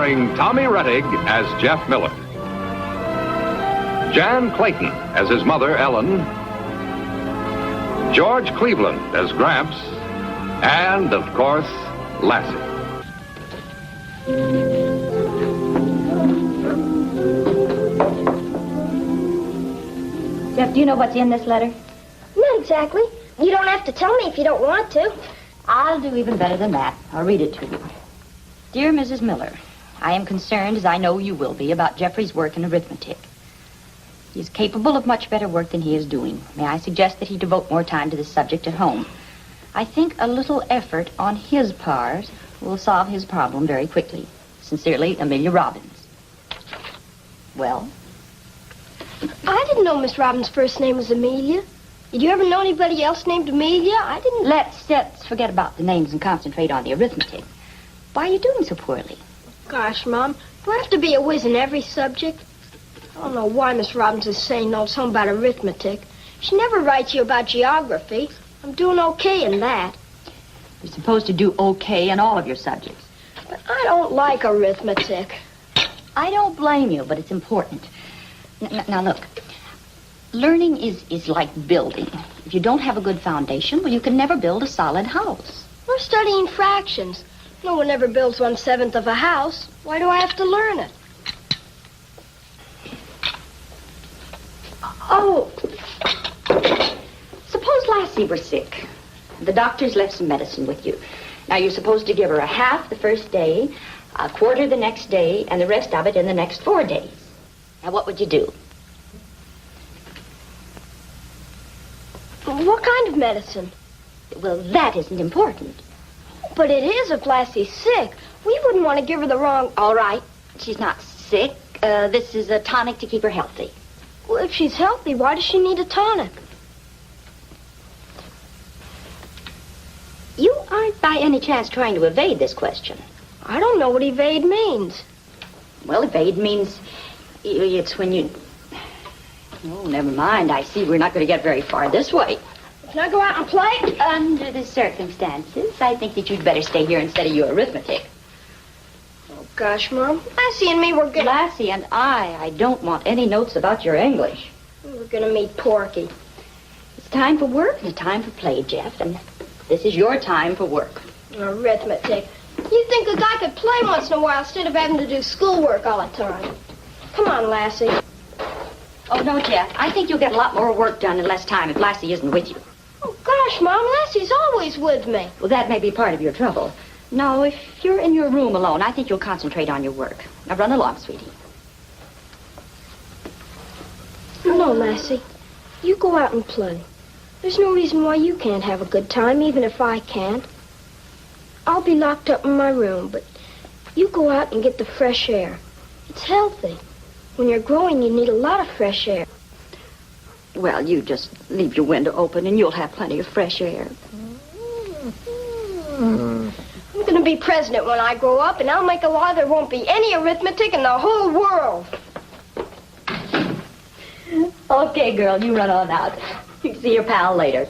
starring Tommy Rettig as Jeff Miller, Jan Clayton as his mother, Ellen, George Cleveland as Gramps, and, of course, Lassie. Jeff, do you know what's in this letter? Not exactly. You don't have to tell me if you don't want to. I'll do even better than that. I'll read it to you. Dear Mrs. Miller, I am concerned, as I know you will be, about Jeffrey's work in arithmetic. He is capable of much better work than he is doing. May I suggest that he devote more time to this subject at home? I think a little effort on his part will solve his problem very quickly. Sincerely, Amelia Robbins. Well? I didn't know Miss Robbins' first name was Amelia. Did you ever know anybody else named Amelia? I didn't... Let's forget about the names and concentrate on the arithmetic. Why are you doing so poorly? Gosh, Mom, do I have to be a whiz in every subject? I don't know why Miss Robbins is saying no something about arithmetic. She never writes you about geography. I'm doing okay in that. You're supposed to do okay in all of your subjects. But I don't like arithmetic. I don't blame you, but it's important. Now, look. Learning is like building. If you don't have a good foundation, well, you can never build a solid house. We're studying fractions. No one ever builds 1/7 of a house. Why do I have to learn it? Oh, suppose Lassie were sick. The doctors left some medicine with you. Now, you're supposed to give her a half the first day, a quarter the next day, and the rest of it in the next 4 days. Now, what would you do? What kind of medicine? Well, that isn't important. But it is if Lassie's sick. We wouldn't want to give her the wrong... All right. She's not sick. This is a tonic to keep her healthy. Well, if she's healthy, why does she need a tonic? You aren't by any chance trying to evade this question. I don't know what evade means. Well, evade means it's when you... Oh, never mind. I see we're not going to get very far this way. Can I go out and play? Under the circumstances, I think that you'd better stay here and study your arithmetic. Oh, gosh, Mom. Lassie and me were going to... Lassie and I don't want any notes about your English. We're going to meet Porky. It's time for work and it's time for play, Jeff, and this is your time for work. Arithmetic. You think a guy could play once in a while instead of having to do schoolwork all the time? Come on, Lassie. Oh, no, Jeff. I think you'll get a lot more work done in less time if Lassie isn't with you. Oh, gosh, Mom, Lassie's always with me. Well, that may be part of your trouble. No, if you're in your room alone, I think you'll concentrate on your work. Now, run along, sweetie. No, Lassie. You go out and play. There's no reason why you can't have a good time, even if I can't. I'll be locked up in my room, but you go out and get the fresh air. It's healthy. When you're growing, you need a lot of fresh air. Well, you just leave your window open and you'll have plenty of fresh air. I'm going to be president when I grow up, and I'll make a law there won't be any arithmetic in the whole world. Okay, girl, you run on out. You can see your pal later.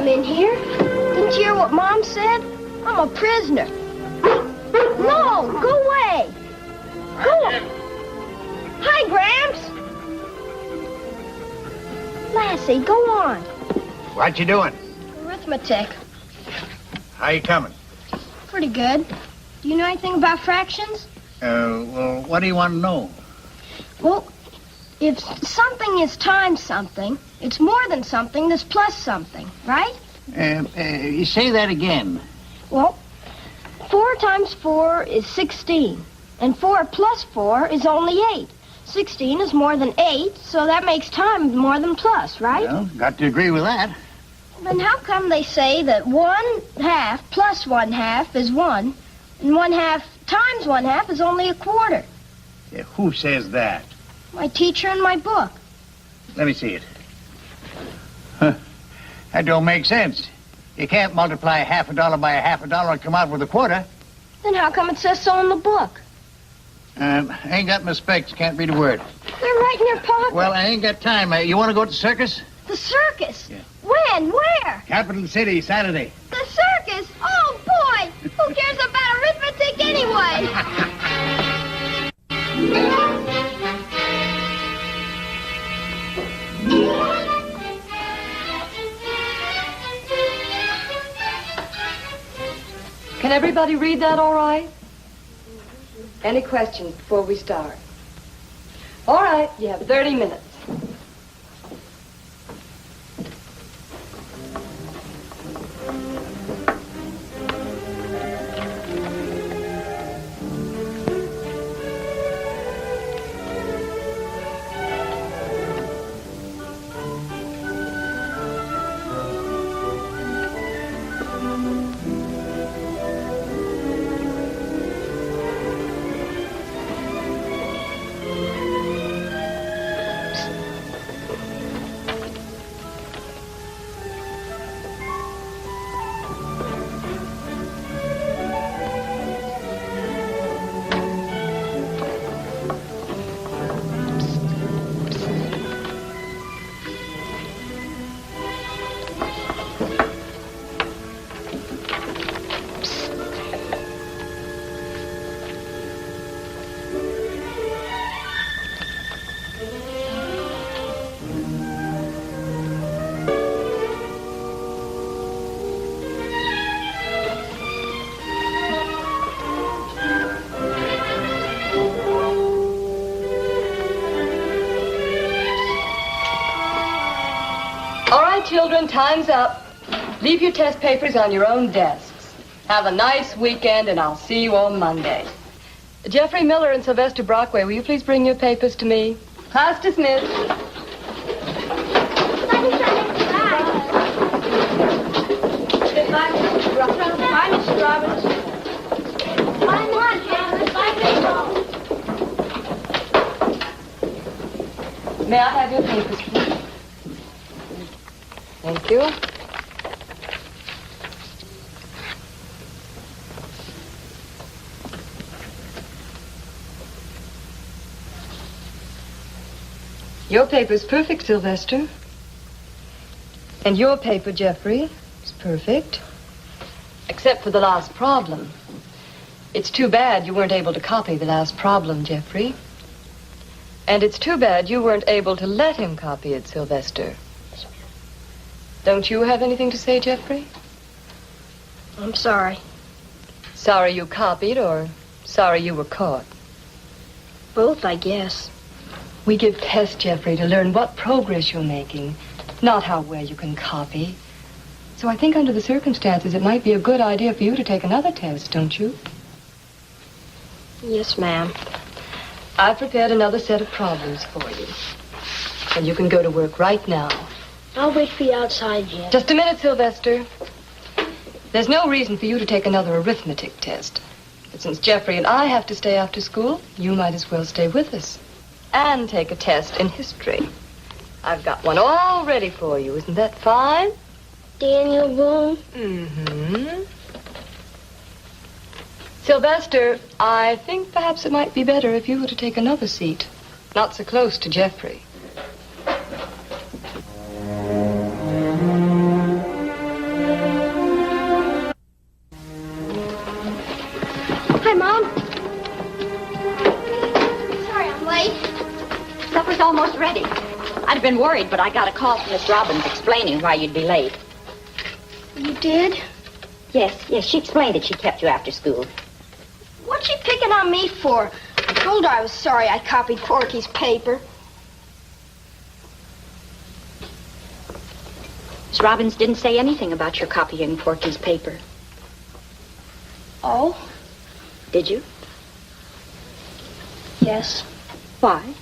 come in here. Didn't you hear what Mom said? I'm a prisoner. No, go away. Go. Hi, Gramps. Lassie, go on. What you doing? Arithmetic. How you coming? Pretty good. Do you know anything about fractions? Well, what do you want to know? Well, if something is times something, it's more than something that's plus something, right? You say that again. Well, 4 times 4 is 16, and 4 plus 4 is only 8. 16 is more than 8, so that makes times more than plus, right? Well, got to agree with that. Then how come they say that 1/2 plus 1/2 is 1, and 1/2 times 1/2 is only a quarter? Yeah, who says that? My teacher in my book. Let me see it. Huh. That don't make sense. You can't multiply half a dollar by a half a dollar and come out with a quarter. Then how come it says so in the book? I ain't got my specs. Can't read a word. They're right in your pocket. Well, I ain't got time. You want to go to the circus? The circus? Yeah. When? Where? Capital City, Saturday. The circus? Oh, boy! Who cares about arithmetic anyway? Can everybody read that all right? Any questions before we start? All right, you have 30 minutes. Children, time's up. Leave your test papers on your own desks. Have a nice weekend, and I'll see you on Monday. Jeffrey Miller and Sylvester Brockway, will you please bring your papers to me? Class dismissed. Bye, Mr. Roberts. Bye, Mr. Roberts. Bye, Mom. Bye, Baseball. May I have your papers, please? Thank you. Your paper's perfect, Sylvester. And your paper, Jeffrey, is perfect. Except for the last problem. It's too bad you weren't able to copy the last problem, Jeffrey. And it's too bad you weren't able to let him copy it, Sylvester. Don't you have anything to say, Jeffrey? I'm sorry. Sorry you copied or sorry you were caught? Both, I guess. We give tests, Jeffrey, to learn what progress you're making, not how well you can copy. So I think under the circumstances, it might be a good idea for you to take another test, don't you? Yes, ma'am. I've prepared another set of problems for you. And you can go to work right now. I'll wait for you outside, Jen. Just a minute, Sylvester. There's no reason for you to take another arithmetic test. But since Jeffrey and I have to stay after school, you might as well stay with us. And take a test in history. I've got one all ready for you. Isn't that fine? Daniel Boone? Mm-hmm. Sylvester, I think perhaps it might be better if you were to take another seat. Not so close to Jeffrey. have been worried, but I got a call from Miss Robbins explaining why you'd be late. You did? Yes, she explained that she kept you after school. What's she picking on me for? I told her I was sorry I copied Porky's paper. Miss Robbins didn't say anything about your copying Porky's paper. Oh? Did you? Yes. Why?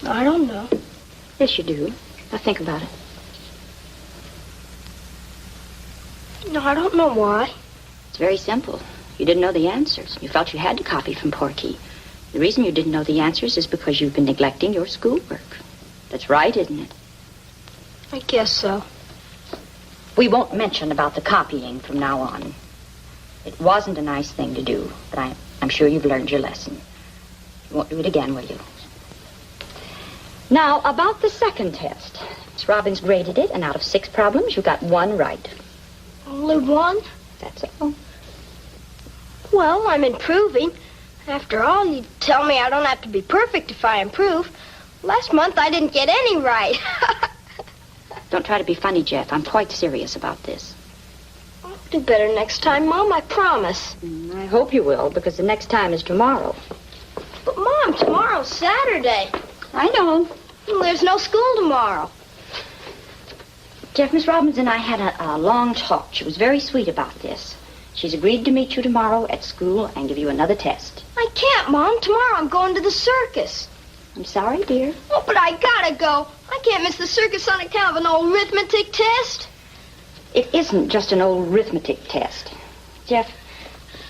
I don't know. Yes, you do. Now think about it. No, I don't know why. It's very simple. You didn't know the answers. You felt you had to copy from Porky. The reason you didn't know the answers is because you've been neglecting your schoolwork. That's right, isn't it? I guess so. We won't mention about the copying from now on. It wasn't a nice thing to do, but I'm sure you've learned your lesson. You won't do it again, will you? Now, about the second test. Miss Robbins graded it, and out of 6 problems, you got 1 right. Only 1? That's all. Well, I'm improving. After all, you tell me I don't have to be perfect if I improve. Last month, I didn't get any right. Don't try to be funny, Jeff. I'm quite serious about this. I'll do better next time, Mom, I promise. I hope you will, because the next time is tomorrow. But, Mom, tomorrow's Saturday. I know. Well, there's no school tomorrow. Jeff, Miss Robbins and I had a long talk. She was very sweet about this. She's agreed to meet you tomorrow at school and give you another test. I can't, Mom. Tomorrow I'm going to the circus. I'm sorry, dear. Oh, but I gotta go. I can't miss the circus on account of an old arithmetic test. It isn't just an old arithmetic test. Jeff,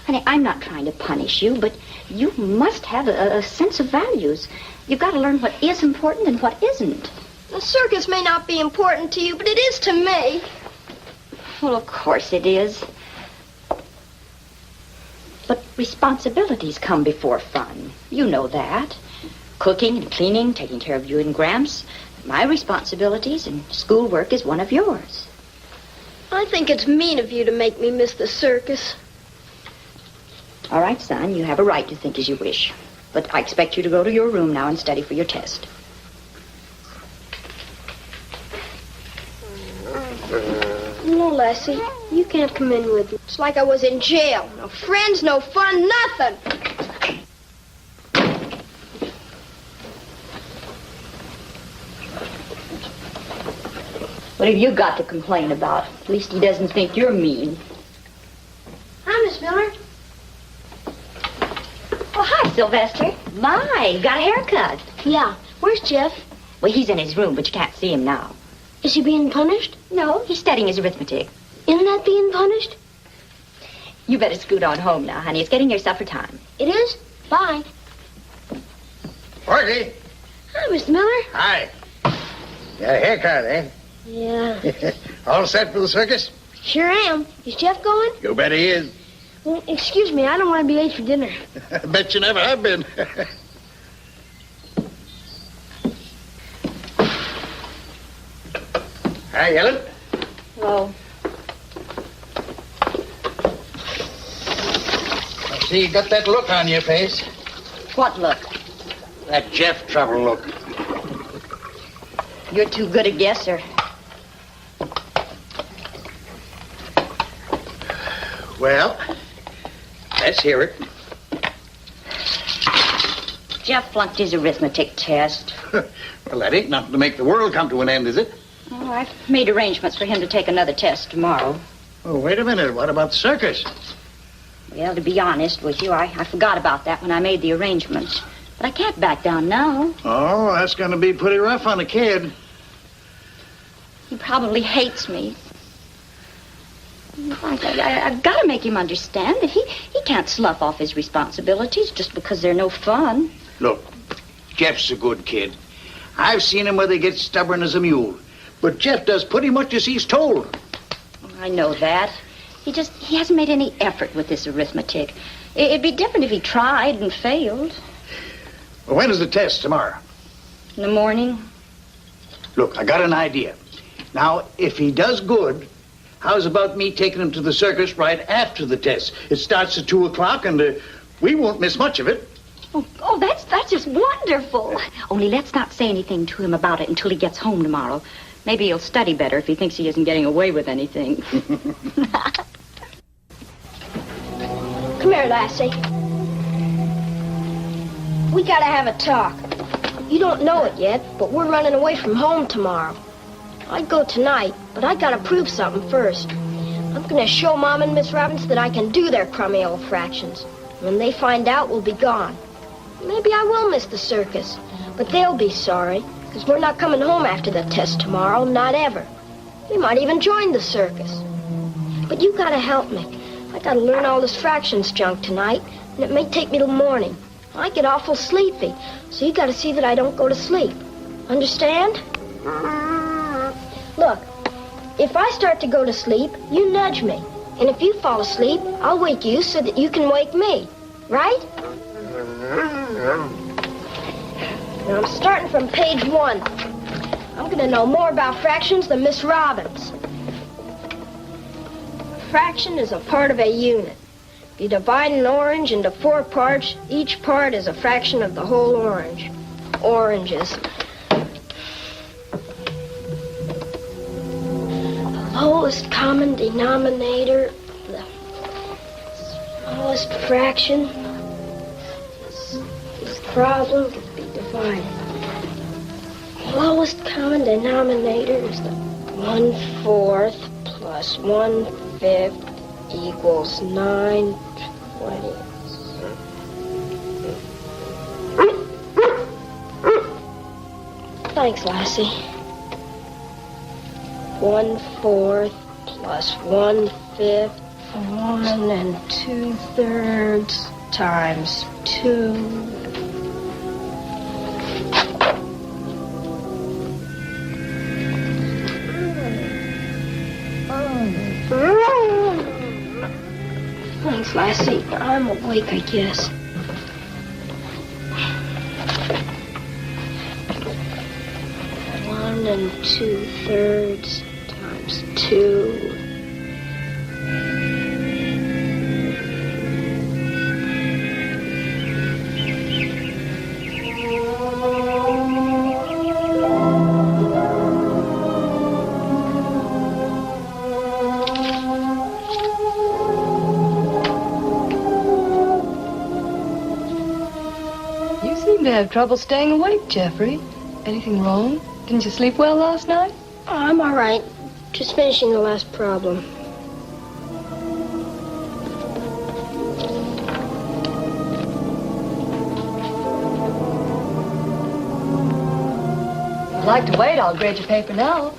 honey, I'm not trying to punish you, but you must have a sense of values. You've got to learn what is important and what isn't. The circus may not be important to you, but it is to me. Well, of course it is. But responsibilities come before fun. You know that. Cooking and cleaning, taking care of you and Gramps. My responsibilities, and schoolwork is one of yours. I think it's mean of you to make me miss the circus. All right, son, you have a right to think as you wish. But I expect you to go to your room now and study for your test. No, Lassie, you can't come in with me. It's like I was in jail. No friends, no fun, nothing. What have you got to complain about? At least he doesn't think you're mean. Hi, Miss Miller. Oh, hi, Sylvester. My, you got a haircut. Yeah. Where's Jeff? Well, he's in his room, but you can't see him now. Is he being punished? No, he's studying his arithmetic. Isn't that being punished? You better scoot on home now, honey. It's getting near supper time. It is? Bye. Porky. Hi, Mr. Miller. Hi. Got a haircut, eh? Yeah. All set for the circus? Sure am. Is Jeff going? You bet he is. Well, excuse me, I don't want to be late for dinner. I bet you never have been. Hi, Ellen. Hello. I see you got that look on your face. What look? That Jeff trouble look. You're too good a guesser. Well, let's hear it. Jeff flunked his arithmetic test. Well, that ain't nothing to make the world come to an end, is it? Oh, I've made arrangements for him to take another test tomorrow. Oh, wait a minute. What about the circus? Well, to be honest with you, I forgot about that when I made the arrangements. But I can't back down now. Oh, that's going to be pretty rough on a kid. He probably hates me. I've got to make him understand that he can't slough off his responsibilities just because they're no fun. Look, Jeff's a good kid. I've seen him where they get stubborn as a mule. But Jeff does pretty much as he's told. I know that. He hasn't made any effort with this arithmetic. It'd be different if he tried and failed. Well, when is the test? Tomorrow? In the morning. Look, I got an idea. Now, if he does good, how's about me taking him to the circus right after the test? It starts at 2 o'clock, and we won't miss much of it. Oh, that's just wonderful. Only let's not say anything to him about it until he gets home tomorrow. Maybe he'll study better if he thinks he isn't getting away with anything. Come here, Lassie. We gotta have a talk. You don't know it yet, but we're running away from home tomorrow. I'd go tonight, but I gotta prove something first. I'm gonna show Mom and Miss Robbins that I can do their crummy old fractions. When they find out, we'll be gone. Maybe I will miss the circus, but they'll be sorry, because we're not coming home after the test tomorrow, not ever. We might even join the circus. But you gotta help me. I gotta learn all this fractions junk tonight, and it may take me till morning. I get awful sleepy, so you gotta see that I don't go to sleep. Understand? Look, if I start to go to sleep, you nudge me. And if you fall asleep, I'll wake you so that you can wake me. Right? Now I'm starting from page 1. I'm gonna know more about fractions than Miss Robbins. A fraction is a part of a unit. If you divide an orange into 4 parts, each part is a fraction of the whole orange. Oranges. The lowest common denominator, the smallest fraction. This problem can be divided. The lowest common denominator is the 1/4 plus 1/5 equals 9/20. Thanks, Lassie. 1/4 plus 1/5, 1 2/3 times 2. Thanks, Lassie. I'm awake, I guess. One 2/3 times 2. To have trouble staying awake, Jeffrey. Anything wrong? Didn't you sleep well last night? Oh, I'm all right. Just finishing the last problem. If you'd like to wait, I'll grade your paper now.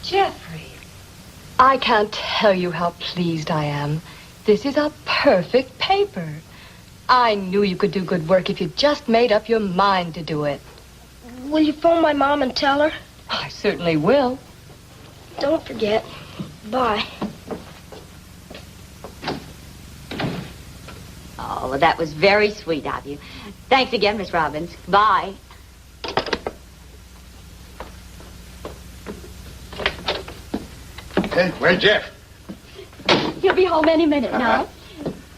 Jeffrey, I can't tell you how pleased I am. This is a perfect paper. I knew you could do good work if you just made up your mind to do it. Will you phone my mom and tell her? I certainly will. Don't forget. Bye. Oh, well, that was very sweet of you. Thanks again, Miss Robbins. Bye. Hey, where's Jeff? He'll be home any minute now.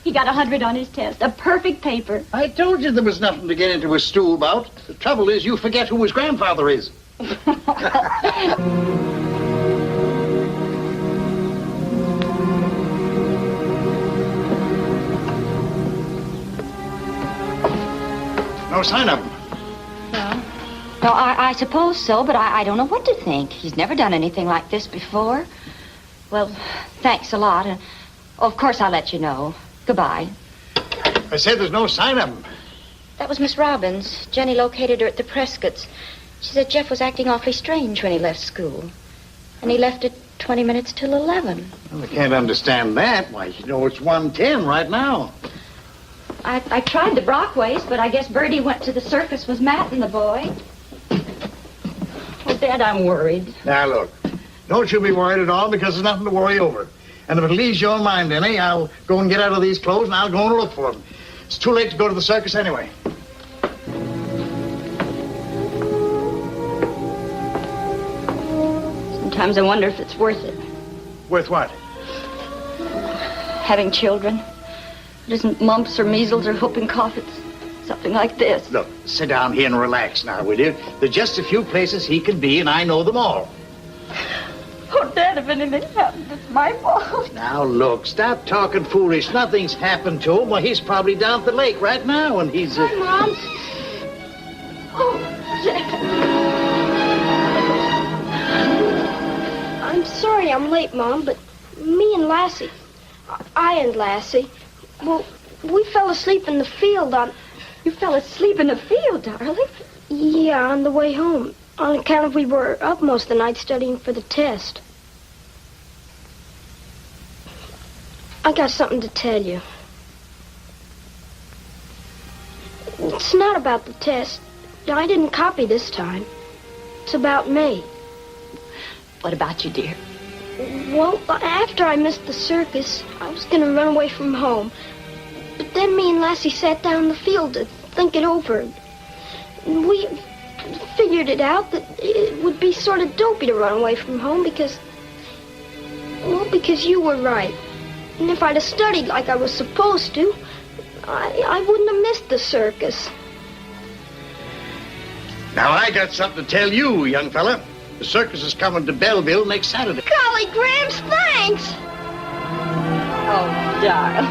He got 100 on his test. A perfect paper. I told you there was nothing to get into a stew about. The trouble is you forget who his grandfather is. No sign of him. No, I suppose so, but I don't know what to think. He's never done anything like this before. Well, thanks a lot. And, of course, I'll let you know. Goodbye. I said there's no sign of him. That was Miss Robbins. Jenny located her at the Prescott's. She said Jeff was acting awfully strange when he left school. And he left at 20 minutes till 11. Well, I can't understand that. Why, you know, it's 1:10 right now. I tried the Brockways, but I guess Bertie went to the circus with Matt and the boy. Well, Dad, I'm worried. Now, look, don't you be worried at all because there's nothing to worry over. And if it leaves your mind any, I'll go and get out of these clothes and I'll go and look for them. It's too late to go to the circus anyway. Sometimes I wonder if it's worth it. Worth what? Having children. It isn't mumps or measles or whooping cough. It's something like this. Look, sit down here and relax now, will you? There's just a few places he can be, and I know them all. Oh, Dad, if anything happens, it's my fault. Now, look, stop talking foolish. Nothing's happened to him. Well, he's probably down at the lake right now, and he's... Hi, Mom. Oh, Dad. I'm sorry I'm late, Mom, but me and Lassie, I and Lassie, well, we fell asleep in the field on... You fell asleep in the field, darling. Yeah, on the way home. On account of we were up most of the night studying for the test. I got something to tell you. It's not about the test. I didn't copy this time. It's about me. What about you, dear? Well, after I missed the circus, I was going to run away from home. But then me and Lassie sat down in the field to think it over. We figured it out that it would be sort of dopey to run away from home because you were right. And if I'd have studied like I was supposed to, I wouldn't have missed the circus. Now, I got something to tell you, young fella. The circus is coming to Belleville next Saturday. Golly, Gramps, thanks! Oh, darling.